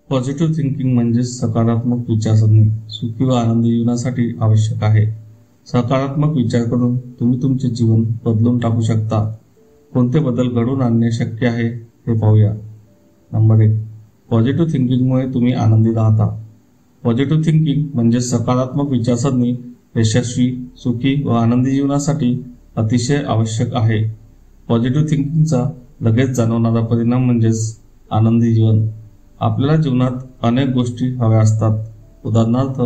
Positive thinking म्हणजे सकारात्मक विचारसरणी सुखी व आनंदी जीवनासाठी आवश्यक आहे. सकारात्मक विचार करून तुम्ही तुमचे जीवन बदलून टाकू शकता. कोणते बदल घडवून आणणे शक्य आहे हे पाहूया. नंबर 1. पॉझिटिव्ह थिंकिंगमुळे तुम्ही आनंदी राहता. पॉझिटिव्ह थिंकिंग म्हणजे सकारात्मक विचारसरणी यशस्वी, सुखी व आनंदी जीवनासाठी अतिशय आवश्यक आहे. पॉझिटिव्ह थिंकिंगचा लगेच जाणवणारा परिणाम म्हणजेच आनंदी जीवन. आपल्याला जीवनात अनेक गोष्टी हव्या असतात. उदाहरणार्थ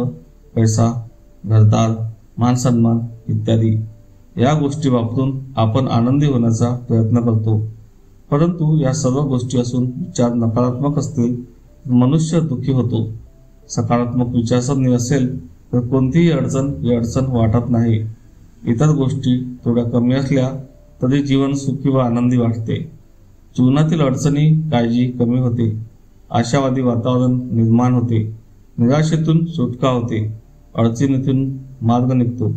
पैसा, घरदार, मानसन्मान इत्यादी. या गोष्टी वापरून आपण आनंदी होण्याचा प्रयत्न करतो. परंतु या सर्व गोष्टी असून विचार नकारात्मक असतील तर मनुष्य दुःखी होतो. सकारात्मक विचारसरणी असेल तर कोणतीही अडचण वाटत नाही. इतर गोष्टी थोड्या कमी असल्या तरी जीवन सुखी व आनंदी वाटते. जीवनातील अडचणी काळजी कमी होते. आशावादी वातावरण निर्माण होते. निराशेतून सुटका होते. अडचणीतून मार्ग निघतो.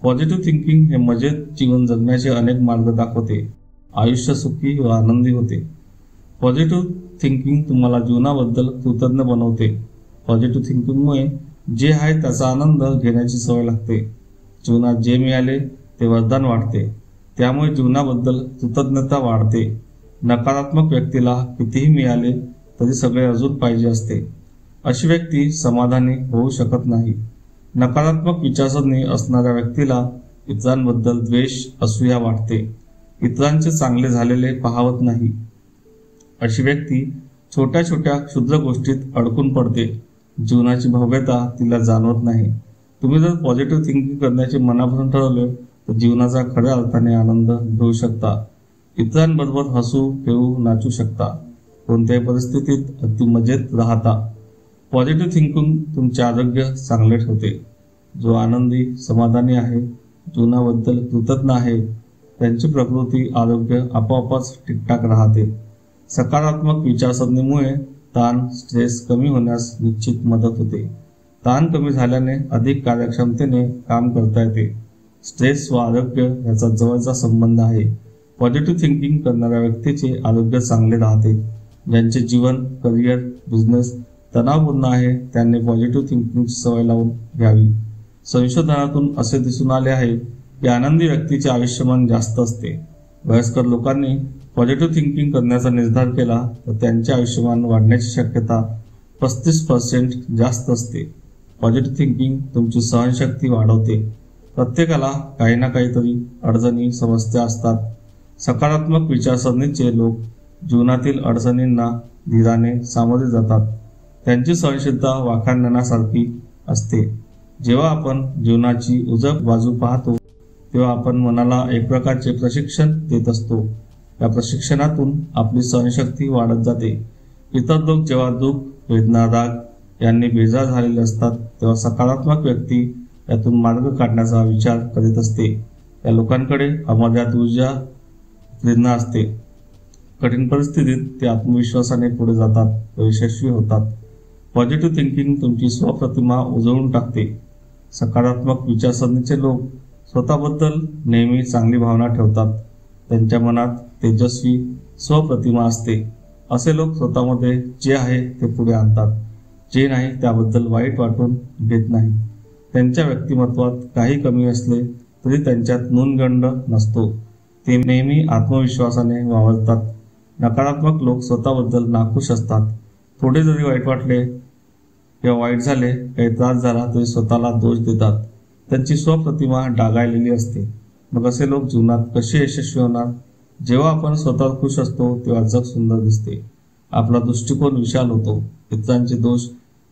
पॉझिटिव्ह थिंकिंग हे मजेत जीवन जगण्याचे अनेक मार्ग दाखवते. आयुष्य सुखी व आनंदी होते. पॉझिटिव्ह थिंकिंग तुम्हाला जीवनाबद्दल कृतज्ञ बनवते. पॉझिटिव्ह थिंकिंगमुळे जे आहे त्याचा आनंद घेण्याची सवय लागते. जीवनात जे मिळाले ते वरदान वाटते. त्यामुळे जीवनाबद्दल कृतज्ञता वाढते. नकारात्मक व्यक्तीला कितीही मिळाले तरी सगळे अजून पाहिजे असते. अशी व्यक्ती समाधानी होऊ शकत नाही. नकारात्मक विचारसरणी असणाऱ्या व्यक्तीला इतरांबद्दल द्वेष, असूया वाटते. इतरांचे चांगले झालेले पाहवत नाही. अशी व्यक्ती छोट्या छोट्या क्षुद्र गोष्टीत अडकून पडते. जीवनाची भव्यता तिला जाणवत नाही. तुम्ही जर पॉझिटिव्ह थिंकिंग करण्याचे मनापासून ठरवले तर जीवनाचा खऱ्या अर्थाने आनंद घेऊ शकता. इतरांबरोबर हसू, खेळू, नाचू शकता. कोणत्याही परिस्थितीत अगदी मजेत राहता. पॉझिटिव्ह थिंकिंग तुमचे आरोग्य चांगले ठेवते. जो आनंदी, समाधानी आहे, जीवनाबद्दल कृतज्ञ आहे, त्यांची प्रकृती, आरोग्य आपोआपच ठीकठाक राहते. सकारात्मक विचारसरणीमुळे ताण, स्ट्रेस कमी होण्यास निश्चित मदत होते. ताण कमी झाल्याने अधिक कार्यक्षमतेने काम करता येते. स्ट्रेस व आरोग्य याचा जवळचा संबंध आहे. पॉझिटिव्ह थिंकिंग करणाऱ्या व्यक्तीचे आरोग्य चांगले राहते. ज्यांचे जीवन, करिअर, बिझनेस तणावपूर्ण आहे त्यांनी पॉझिटिव्ह थिंकिंगची सवय लावून घ्यावी. संशोधनातून असे दिसून आले आहे की आनंदी व्यक्तीचे आयुष्यमान जास्त असते. वयस्कर लोकांनी पॉझिटिव्ह थिंकिंग करण्याचा निर्धार केला तर त्यांचे आयुष्यमान वाढण्याची शक्यता 35% जास्त असते. पॉझिटिव्ह थिंकिंग तुमची सहनशक्ती वाढवते. प्रत्येकाला काही ना काहीतरी अडचणी, समस्या असतात. सकारात्मक विचारसरणीचे लोक जीवनातील अडचणींना धीराने सामोरे जातात. त्यांची सहनशीलता वाखाणण्यासारखी असते. जेव्हा आपण जीवनाची उजळ बाजू पाहतो तेव्हा आपण मनाला एक प्रकारचे प्रशिक्षण देत असतो. या प्रशिक्षणातून आपली सहनशक्ती वाढत जाते. इतर लोक जेव्हा दुःख, वेदना, राग यांनी बेजार झालेले असतात तेव्हा सकारात्मक व्यक्ती यातून मार्ग काढण्याचा विचार करीत असते. या लोकांकडे अमर्याद ऊर्जा, प्रेरणा असते. कठीण परिस्थितीत ते आत्मविश्वासाने पुढे जातात व यशस्वी होतात. पॉझिटिव्ह थिंकिंग तुमची स्वप्रतिमा उजळून टाकते. सकारात्मक विचारसरणीचे लोक स्वतःबद्दल नेहमी चांगली भावना ठेवतात. त्यांच्या मनात तेजस्वी स्वप्रतिमा असते. असे लोक स्वतःमध्ये जे आहे ते पुढे आणतात. जे नाही त्याबद्दल वाईट वाटून घेत नाही. त्यांच्या व्यक्तिमत्वात काही कमी असले तरी त्यांच्यात न्यूनगंड नसतो. ते नेहमी आत्मविश्वासाने वावरतात. नकारात्मक लोक स्वतःबद्दल नाखुश असतात. थोडे जरी वाईट वाटले किंवा वाईट झाले, काही त्रास झाला तरी स्वतःला दोष देतात. त्यांची स्वप्रतिमा डागाळलेली असते. मग असे लोक जीवनात कसे यशस्वी होणार? जेव्हा आपण स्वतः खुश असतो तेव्हा जग सुंदर दिसते. आपला दृष्टिकोन विशाल होतो. इतरांचे दोष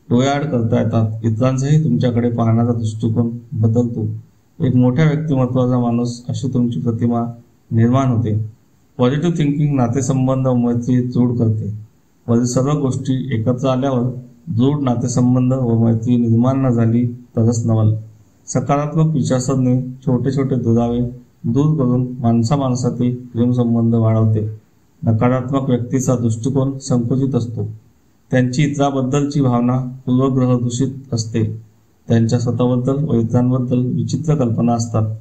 डोळ्याआड करता येतात. इतरांचाही तुमच्याकडे पाहण्याचा दृष्टिकोन बदलतो. एक मोठ्या व्यक्तिमत्वाचा माणूस अशी तुमची प्रतिमा निर्माण होते. पॉझिटिव्ह थिंकिंग नातेसंबंध व मैत्री दृढ करते. वरील सर्व गोष्टी एकत्र आल्यावर दृढ नातेसंबंध व मैत्री निर्माण न झाली तरच नवल. सकारात्मक विचारसरणी छोटे छोटे दुरावे दूर करून माणसामाणसातील प्रेमसंबंध वाढवते. नकारात्मक व्यक्तीचा दृष्टिकोन संकुचित असतो. त्यांची इतराबद्दलची भावना पूर्वग्रह दूषित असते. त्यांच्या स्वतःबद्दल व इतरांबद्दल विचित्र कल्पना असतात.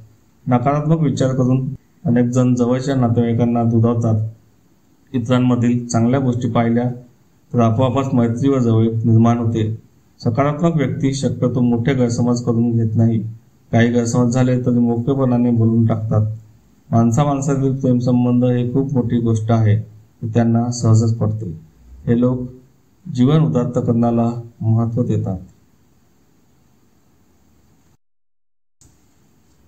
नकारात्मक विचार करून अनेक जण जवळच्या नातेवाईकांना दुरावतात. इतरांमधील चांगल्या गोष्टी पाहिल्या तर आपोआपच मैत्री व जवळीक निर्माण होते. सकारात्मक व्यक्ती शक्यतो मोठे गैरसमज करून घेत नाही. काही गैरसमज झाले तरी मोकळेपणाने बोलून टाकतात. माणसामाणसातील प्रेमसंबंध ही खूप मोठी गोष्ट आहे, ती त्यांना सहजच पडते. हे लोक जीवन उदात्त करण्याला महत्त्व देतात.